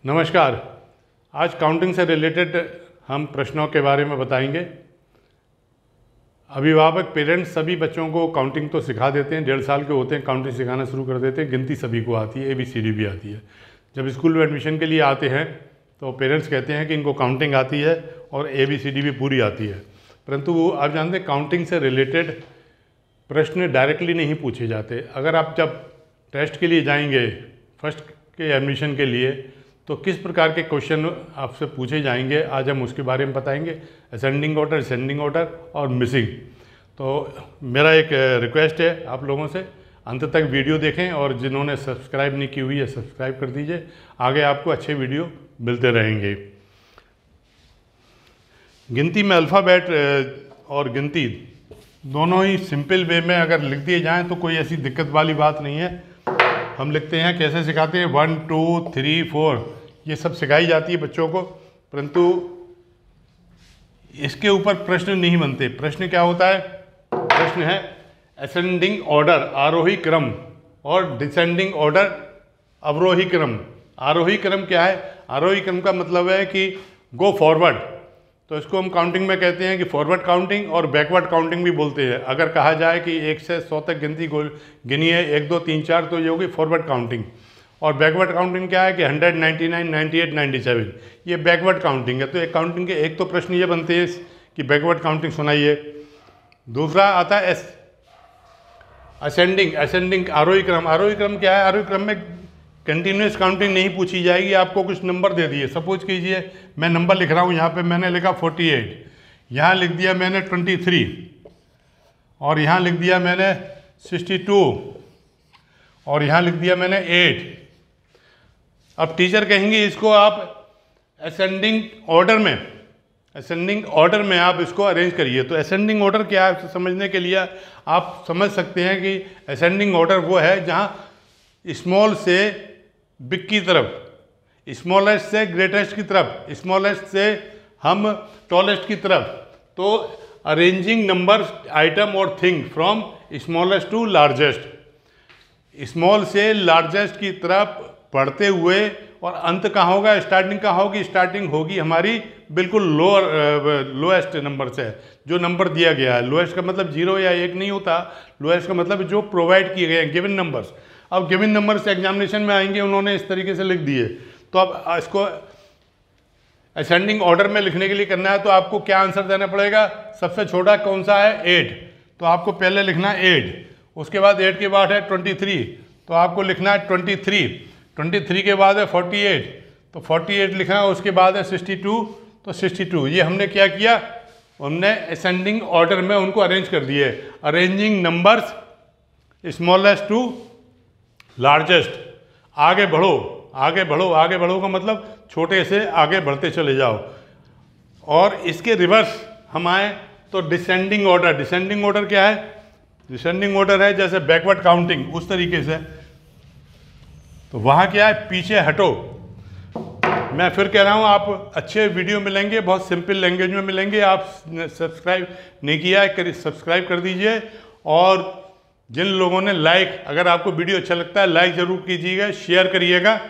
नमस्कार। आज काउंटिंग से रिलेटेड हम प्रश्नों के बारे में बताएंगे। अभिभावक पेरेंट्स सभी बच्चों को काउंटिंग तो सिखा देते हैं, 1.5 साल के होते हैं काउंटिंग सिखाना शुरू कर देते हैं। गिनती सभी को आती है, ABCD भी आती है। जब स्कूल में एडमिशन के लिए आते हैं तो पेरेंट्स कहते हैं कि इनको काउंटिंग आती है और ABCD भी पूरी आती है, परंतु वो आप जानते हैं काउंटिंग से रिलेटेड प्रश्न डायरेक्टली नहीं पूछे जाते। अगर आप जब टेस्ट के लिए जाएंगे फर्स्ट के एडमिशन के लिए तो किस प्रकार के क्वेश्चन आपसे पूछे जाएंगे, आज हम उसके बारे में बताएंगे। असेंडिंग ऑर्डर, डिसेंडिंग ऑर्डर और मिसिंग। तो मेरा एक रिक्वेस्ट है आप लोगों से, अंत तक वीडियो देखें और जिन्होंने सब्सक्राइब नहीं की हुई है सब्सक्राइब कर दीजिए। आगे आपको अच्छे वीडियो मिलते रहेंगे। गिनती में अल्फ़ाबेट और गिनती दोनों ही सिंपल वे में अगर लिख दिए जाएँ तो कोई ऐसी दिक्कत वाली बात नहीं है। हम लिखते हैं, कैसे सिखाते हैं, 1 2 3 4 ये सब सिखाई जाती है बच्चों को, परंतु इसके ऊपर प्रश्न नहीं बनते। प्रश्न क्या होता है? प्रश्न है असेंडिंग ऑर्डर आरोही क्रम और डिसेंडिंग ऑर्डर अवरोही क्रम। आरोही क्रम क्या है? आरोही क्रम का मतलब है कि गो फॉरवर्ड, तो इसको हम काउंटिंग में कहते हैं कि फॉरवर्ड काउंटिंग और बैकवर्ड काउंटिंग भी बोलते हैं। अगर कहा जाए कि 1 से 100 तक गिनती गिनी है, 1 2 3 4, तो ये होगी फॉरवर्ड काउंटिंग। और बैकवर्ड काउंटिंग क्या है कि 100 99 98 97, ये बैकवर्ड काउंटिंग है। तो एक काउंटिंग के एक तो प्रश्न ये बनते हैं कि बैकवर्ड काउंटिंग सुनाइए। दूसरा आता है असेंडिंग। असेंडिंग आरोही क्रम। आरोही क्रम क्या है? आरोही क्रम में कंटिन्यूस काउंटिंग नहीं पूछी जाएगी, आपको कुछ नंबर दे दिए। सपोज कीजिए मैं नंबर लिख रहा हूँ, यहाँ पे मैंने लिखा 48, यहाँ लिख दिया मैंने 23 और यहाँ लिख दिया मैंने 62 और यहाँ लिख दिया मैंने 8। अब टीचर कहेंगे इसको आप असेंडिंग ऑर्डर में आप इसको अरेंज करिए। तो असेंडिंग ऑर्डर क्या है समझने के लिए आप समझ सकते हैं कि असेंडिंग ऑर्डर वो है जहाँ स्मॉल से बिग की तरफ, स्मॉलेस्ट से ग्रेटेस्ट की तरफ, स्मॉलेस्ट से हम टॉलेस्ट की तरफ। तो अरेंजिंग नंबर्स आइटम और thing from smallest to largest, small से लार्जेस्ट की तरफ बढ़ते हुए। और अंत कहाँ होगा? स्टार्टिंग कहाँ होगी? स्टार्टिंग होगी हमारी बिल्कुल लोएस्ट नंबर से, जो नंबर दिया गया है। लोएस्ट का मतलब 0 या 1 नहीं होता, लोएस्ट का मतलब जो प्रोवाइड किए गए हैं, गिवन नंबर्स। अब गिवन नंबर्स एग्जामिनेशन में आएंगे, उन्होंने इस तरीके से लिख दिए। तो अब इसको असेंडिंग ऑर्डर में लिखने के लिए करना है तो आपको क्या आंसर देना पड़ेगा? सबसे छोटा कौन सा है? 8, तो आपको पहले लिखना है 8। उसके बाद 8 के बाद है 23, तो आपको लिखना है 23। 23 के बाद है 48, तो 48 लिखना है। उसके बाद है 62, तो 62। ये हमने क्या किया? हमने असेंडिंग ऑर्डर में उनको अरेंज कर दिए। Arranging numbers smallest to largest. आगे बढ़ो, आगे बढ़ो, आगे बढ़ो का मतलब छोटे से आगे बढ़ते चले जाओ। और इसके रिवर्स हम आए तो डिसेंडिंग ऑर्डर। डिसेंडिंग ऑर्डर क्या है? डिसेंडिंग ऑर्डर है जैसे बैकवर्ड काउंटिंग, उस तरीके से। तो वहाँ क्या है? पीछे हटो। मैं फिर कह रहा हूँ, आप अच्छे वीडियो मिलेंगे, बहुत सिंपल लैंग्वेज में मिलेंगे। आप सब्सक्राइब नहीं किया है, सब्सक्राइब कर दीजिए। और जिन लोगों ने अगर आपको वीडियो अच्छा लगता है लाइक ज़रूर कीजिएगा, शेयर करिएगा,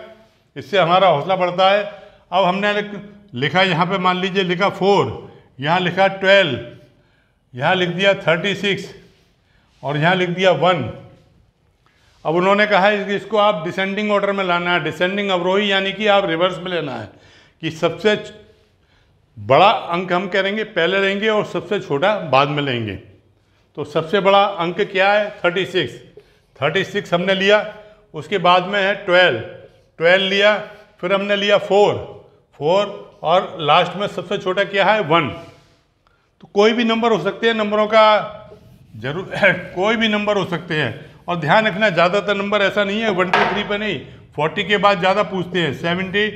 इससे हमारा हौसला बढ़ता है। अब हमने लिखा, यहाँ पे मान लीजिए लिखा 4, यहाँ लिखा 12, यहाँ लिख दिया 36 और यहाँ लिख दिया 1। अब उन्होंने कहा है कि इसको आप डिसेंडिंग ऑर्डर में लाना है। डिसेंडिंग अवरोही यानी कि आप रिवर्स में लेना है कि सबसे बड़ा अंक हम करेंगे पहले लेंगे और सबसे छोटा बाद में लेंगे। तो सबसे बड़ा अंक क्या है? 36 हमने लिया। उसके बाद में है 12 लिया। फिर हमने लिया 4 और लास्ट में सबसे छोटा क्या है? 1। तो कोई भी नंबर हो सकते हैं, नंबरों का जरूर कोई भी नंबर हो सकते हैं। और ध्यान रखना, ज़्यादातर नंबर ऐसा नहीं है 1 2 3 पे नहीं, 40 के बाद ज़्यादा पूछते हैं। 72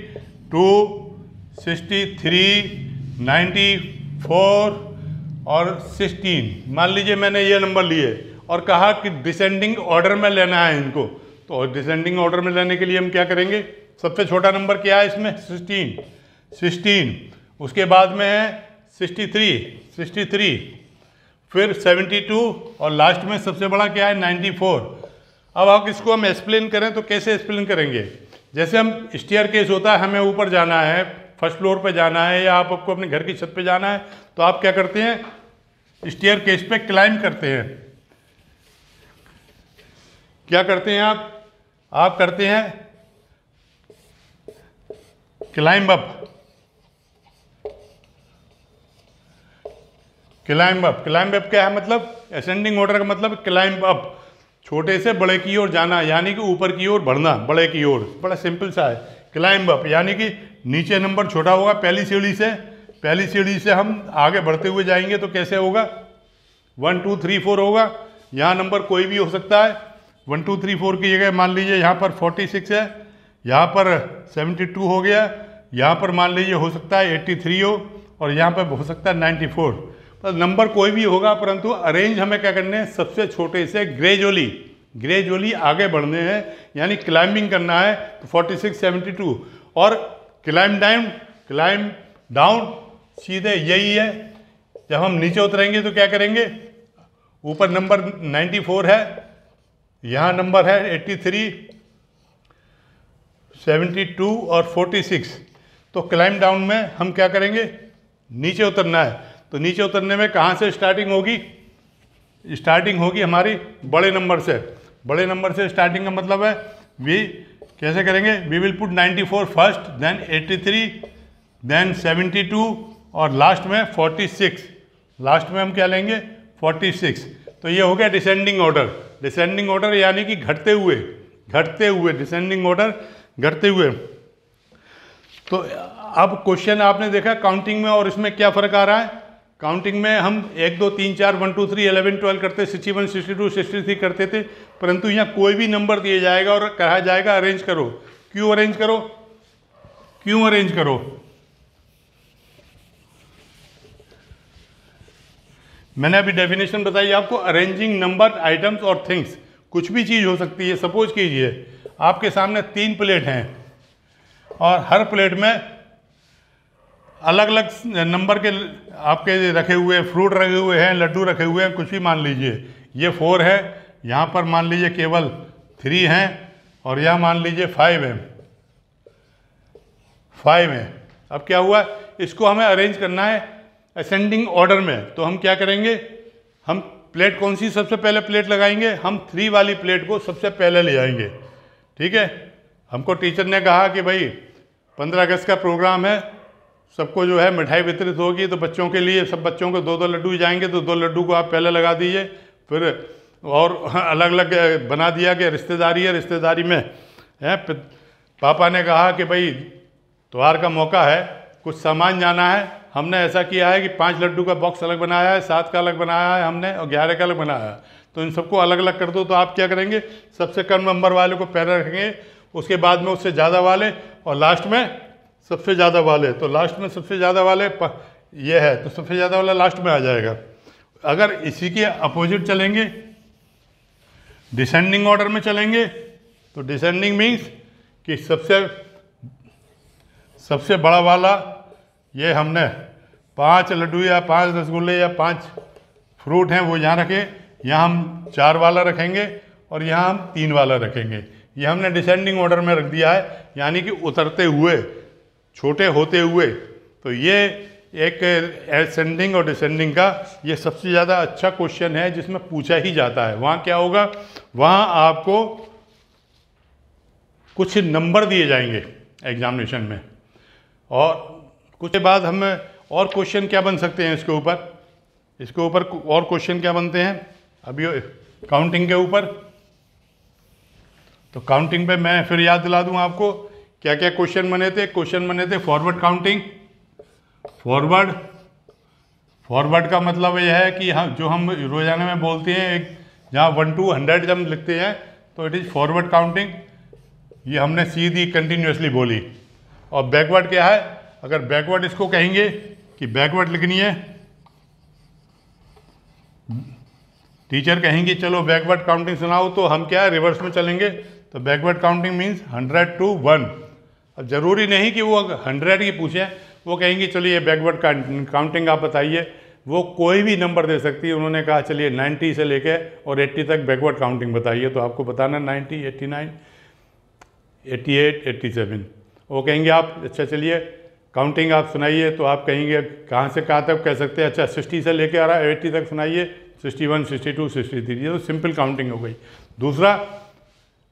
63 94 और 16। मान लीजिए मैंने ये नंबर लिए और कहा कि डिसेंडिंग ऑर्डर में लेना है इनको। तो डिसेंडिंग ऑर्डर में लेने के लिए हम क्या करेंगे? सबसे छोटा नंबर क्या है इसमें? 16। उसके बाद में है 63, फिर 72 और लास्ट में सबसे बड़ा क्या है? 94। अब आप इसको हम एक्सप्लेन करें तो कैसे एक्सप्लेन करेंगे जैसे हम स्टेयरकेस होता है, हमें ऊपर जाना है, फर्स्ट फ्लोर पे जाना है या आपको अपने घर की छत पे जाना है, तो आप क्या करते हैं, स्टेयरकेस पे क्लाइंब करते हैं। क्या करते हैं आप करते हैं क्लाइंब अप। क्लाइंब अप क्या है मतलब, असेंडिंग ऑर्डर का मतलब क्लाइंब अप, छोटे से बड़े की ओर जाना, यानी कि ऊपर की ओर बढ़ना, बड़े की ओर। बड़ा सिंपल सा है क्लाइंब अप, यानी कि नीचे नंबर छोटा होगा पहली सीढ़ी से हम आगे बढ़ते हुए जाएंगे तो कैसे होगा, 1 2 3 4 होगा। यहाँ नंबर कोई भी हो सकता है, 1 2 3 4 की जगह मान लीजिए यहाँ पर 46 है, यहाँ पर 72 हो गया, यहाँ पर मान लीजिए हो सकता है 83 हो, और यहाँ पर हो सकता है 94। तो नंबर कोई भी होगा, परंतु अरेंज हमें क्या करने हैं, सबसे छोटे से ग्रेजुअली आगे बढ़ने हैं, यानी क्लाइंबिंग करना है। तो 46 72 और क्लाइंब डाउन सीधे यही है। जब हम नीचे उतरेंगे तो क्या करेंगे, ऊपर नंबर 94 है, यहाँ नंबर है 83 72 और 46। तो क्लाइंब डाउन में हम क्या करेंगे, नीचे उतरना है। तो नीचे उतरने में कहाँ से स्टार्टिंग होगी हमारी बड़े नंबर से स्टार्टिंग का मतलब है वी कैसे करेंगे, we will put 94 first, then 83, then 72 और लास्ट में 46। लास्ट में हम क्या लेंगे, 46। तो ये हो गया डिसेंडिंग ऑर्डर यानी कि घटते हुए डिसेंडिंग ऑर्डर घटते हुए। तो अब क्वेश्चन आपने देखा काउंटिंग में और इसमें क्या फ़र्क आ रहा है। काउंटिंग में हम 1 2 3 4 1 2 3 11 12 करते, 61 62 63 करते थे, परंतु यहाँ कोई भी नंबर दिया जाएगा और कहा जाएगा अरेंज करो। क्यों अरेंज करो? मैंने अभी डेफिनेशन बताई आपको, अरेंजिंग नंबर आइटम्स और थिंग्स। कुछ भी चीज़ हो सकती है। सपोज कीजिए आपके सामने 3 प्लेट हैं और हर प्लेट में अलग अलग नंबर के आपके रखे हुए फ्रूट रखे हुए हैं, लड्डू रखे हुए हैं, कुछ भी मान लीजिए। ये 4 है, यहाँ पर मान लीजिए केवल 3 हैं और यहाँ मान लीजिए 5 है। अब क्या हुआ, इसको हमें अरेंज करना है असेंडिंग ऑर्डर में। तो हम क्या करेंगे, हम प्लेट कौन सी सबसे पहले प्लेट लगाएंगे, हम 3 वाली प्लेट को सबसे पहले ले जाएंगे। ठीक है, हमको टीचर ने कहा कि भाई 15 अगस्त का प्रोग्राम है, सबको जो है मिठाई वितरित होगी, तो बच्चों के लिए सब बच्चों को 2-2 लड्डू जाएंगे, तो 2 लड्डू को आप पहले लगा दीजिए। फिर और अलग अलग बना दिया कि रिश्तेदारी है, रिश्तेदारी में है। पापा ने कहा कि भाई त्योहार का मौका है, कुछ सामान जाना है। हमने ऐसा किया है कि 5 लड्डू का बॉक्स अलग बनाया है, 7 का अलग बनाया है हमने, और 11 का अलग बनाया है। तो इन सबको अलग अलग कर दो। तो आप क्या करेंगे, सबसे कम नंबर वाले को पहले रखेंगे, उसके बाद में उससे ज़्यादा वाले, और लास्ट में सबसे ज़्यादा वाले। तो लास्ट में सबसे ज़्यादा वाले ये है, तो सबसे ज़्यादा वाला लास्ट में आ जाएगा। अगर इसी के अपोजिट चलेंगे, डिसेंडिंग ऑर्डर में चलेंगे, तो डिसेंडिंग मीन्स कि सबसे बड़ा वाला ये हमने 5 लड्डू या 5 रसगुल्ले या 5 फ्रूट हैं वो यहाँ रखे, यहाँ हम 4 वाला रखेंगे और यहाँ हम 3 वाला रखेंगे। ये हमने डिसेंडिंग ऑर्डर में रख दिया है, यानी कि उतरते हुए, छोटे होते हुए। तो ये एक असेंडिंग और डिसेंडिंग का ये सबसे ज़्यादा अच्छा क्वेश्चन है जिसमें पूछा ही जाता है। वहाँ क्या होगा, वहाँ आपको कुछ नंबर दिए जाएंगे एग्जामिनेशन में, और कुछ के बाद हमें और क्वेश्चन क्या बन सकते हैं इसके ऊपर और क्वेश्चन क्या बनते हैं अभी काउंटिंग के ऊपर। तो काउंटिंग पे मैं फिर याद दिला दूं आपको क्या क्या क्वेश्चन बने थे। क्वेश्चन बने थे फॉरवर्ड काउंटिंग। फॉरवर्ड का मतलब यह है कि जो हम रोजाना में बोलते हैं, एक जहाँ 1 to 100 जब लिखते हैं तो इट इज़ फॉरवर्ड काउंटिंग। ये हमने सीधी कंटिन्यूसली बोली। और बैकवर्ड क्या है, अगर बैकवर्ड इसको कहेंगे कि बैकवर्ड लिखनी है, टीचर कहेंगे चलो बैकवर्ड काउंटिंग सुनाओ, तो हम क्या है रिवर्स में चलेंगे। तो बैकवर्ड काउंटिंग मीन्स 100 to 1। अब ज़रूरी नहीं कि वो 100 की पूछें, वो कहेंगे चलिए बैकवर्ड काउंटिंग आप बताइए, वो कोई भी नंबर दे सकती है। उन्होंने कहा चलिए 90 से लेके और 80 तक बैकवर्ड काउंटिंग बताइए, तो आपको बताना 90, 89, 88, 87। वो कहेंगे आप अच्छा चलिए काउंटिंग आप सुनाइए, तो आप कहेंगे कहाँ से कहाँ तक कह सकते हैं, अच्छा 60 से लेके आ रहा है 80 तक सुनाइए, 61, 62, 63, ये तो सिंपल काउंटिंग हो गई। दूसरा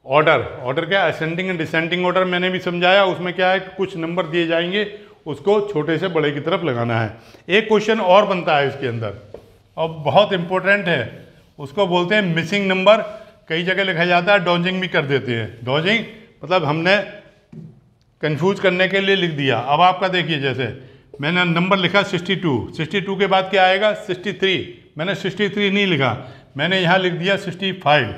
ऑर्डर क्या, असेंडिंग एंड डिसेंडिंग ऑर्डर मैंने भी समझाया। उसमें क्या है कि कुछ नंबर दिए जाएंगे, उसको छोटे से बड़े की तरफ लगाना है। एक क्वेश्चन और बनता है इसके अंदर और बहुत इंपॉर्टेंट है, उसको बोलते हैं मिसिंग नंबर। कई जगह लिखा जाता है, डॉजिंग भी कर देते हैं। डॉजिंग मतलब हमने कंफ्यूज करने के लिए लिख दिया। अब आपका देखिए, जैसे मैंने नंबर लिखा 62, 62 के बाद क्या आएगा 63, मैंने 63 नहीं लिखा, मैंने यहाँ लिख दिया 65।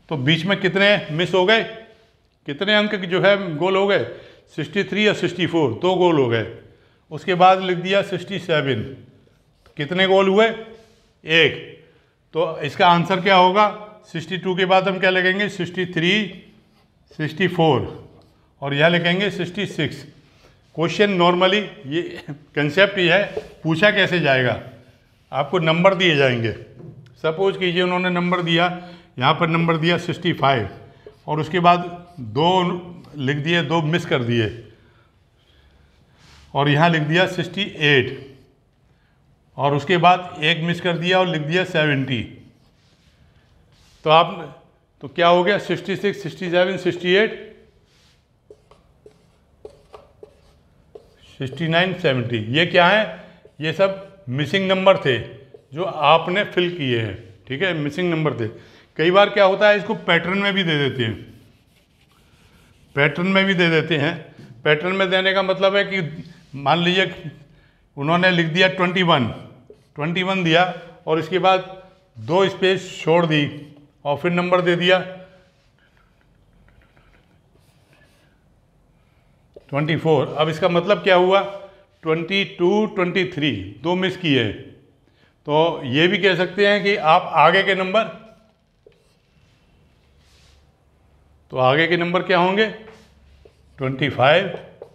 तो बीच में कितने मिस हो गए, कितने अंक जो है गोल हो गए, 63 और 64, 2 गोल हो गए। उसके बाद लिख दिया 67, कितने गोल हुए, 1। तो इसका आंसर क्या होगा, 62 के बाद हम क्या लिखेंगे 63, 64 और यह लिखेंगे 66। क्वेश्चन नॉर्मली ये कंसेप्ट ये है, पूछा कैसे जाएगा, आपको नंबर दिए जाएंगे। सपोज कीजिए उन्होंने नंबर दिया, यहाँ पर नंबर दिया 65 और उसके बाद 2 लिख दिए, 2 मिस कर दिए और यहाँ लिख दिया 68 और उसके बाद 1 मिस कर दिया और लिख दिया 70। तो आप तो क्या हो गया 66, 67, 68, 69, 70। ये क्या है, ये सब मिसिंग नंबर थे जो आपने फिल किए हैं, ठीक है, मिसिंग नंबर थे। कई बार क्या होता है, इसको पैटर्न में भी दे देते हैं, पैटर्न में भी दे देते हैं। पैटर्न में देने का मतलब है कि मान लीजिए उन्होंने लिख दिया 21 दिया और इसके बाद 2 स्पेस छोड़ दी और फिर नंबर दे दिया 24। अब इसका मतलब क्या हुआ 22, 23, 2 मिस किए। तो ये भी कह सकते हैं कि आप आगे के नंबर, तो आगे के नंबर क्या होंगे 25,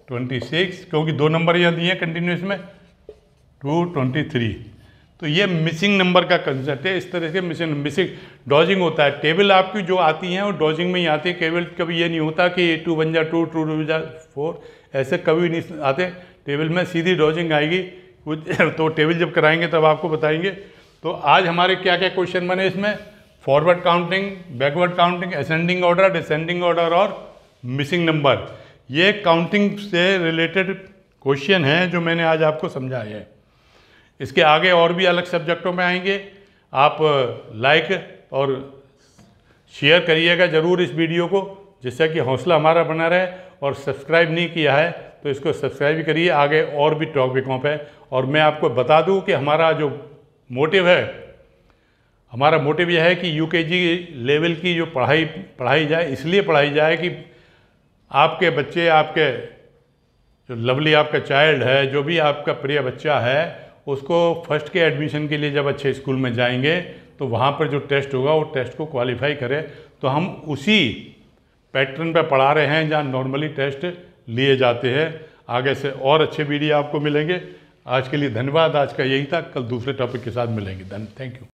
26, क्योंकि 2 नंबर यहाँ दिए हैं कंटिन्यूस में 2, 23। तो ये मिसिंग नंबर का कंसेप्ट है। इस तरह से मिसिंग डॉजिंग होता है। टेबल आपकी जो आती हैं वो डॉजिंग में ही आती है। केवल कभी ये नहीं होता कि 2 बन जा 2, 2 बन जा 4, ऐसे कभी नहीं आते। टेबल में सीधी डॉजिंग आएगी। तो टेबल जब कराएंगे तब आपको बताएंगे। तो आज हमारे क्या क्या क्वेश्चन बने इसमें, forward counting, backward counting, ascending order, descending order और मिसिंग नंबर। ये काउंटिंग से रिलेटेड क्वेश्चन हैं जो मैंने आज आपको समझाए हैं। इसके आगे और भी अलग सब्जेक्टों में आएंगे। आप लाइक और शेयर करिएगा ज़रूर इस वीडियो को, जिससे कि हौसला हमारा बना रहे। और सब्सक्राइब नहीं किया है तो इसको सब्सक्राइब भी करिए, आगे और भी टॉपिकों पे। और मैं आपको बता दूं कि हमारा जो मोटिव है, हमारा मोटिव यह है कि यूकेजी लेवल की जो पढ़ाई जाए, इसलिए पढ़ाई जाए कि आपके बच्चे, आपके जो लवली आपका चाइल्ड है, जो भी आपका प्रिय बच्चा है, उसको फर्स्ट के एडमिशन के लिए जब अच्छे स्कूल में जाएंगे तो वहाँ पर जो टेस्ट होगा वो टेस्ट को क्वालिफाई करे। तो हम उसी पैटर्न पे पढ़ा रहे हैं जहाँ नॉर्मली टेस्ट लिए जाते हैं। आगे से और अच्छे वीडियो आपको मिलेंगे। आज के लिए धन्यवाद। आज का यही था, कल दूसरे टॉपिक के साथ मिलेंगे। Thank you.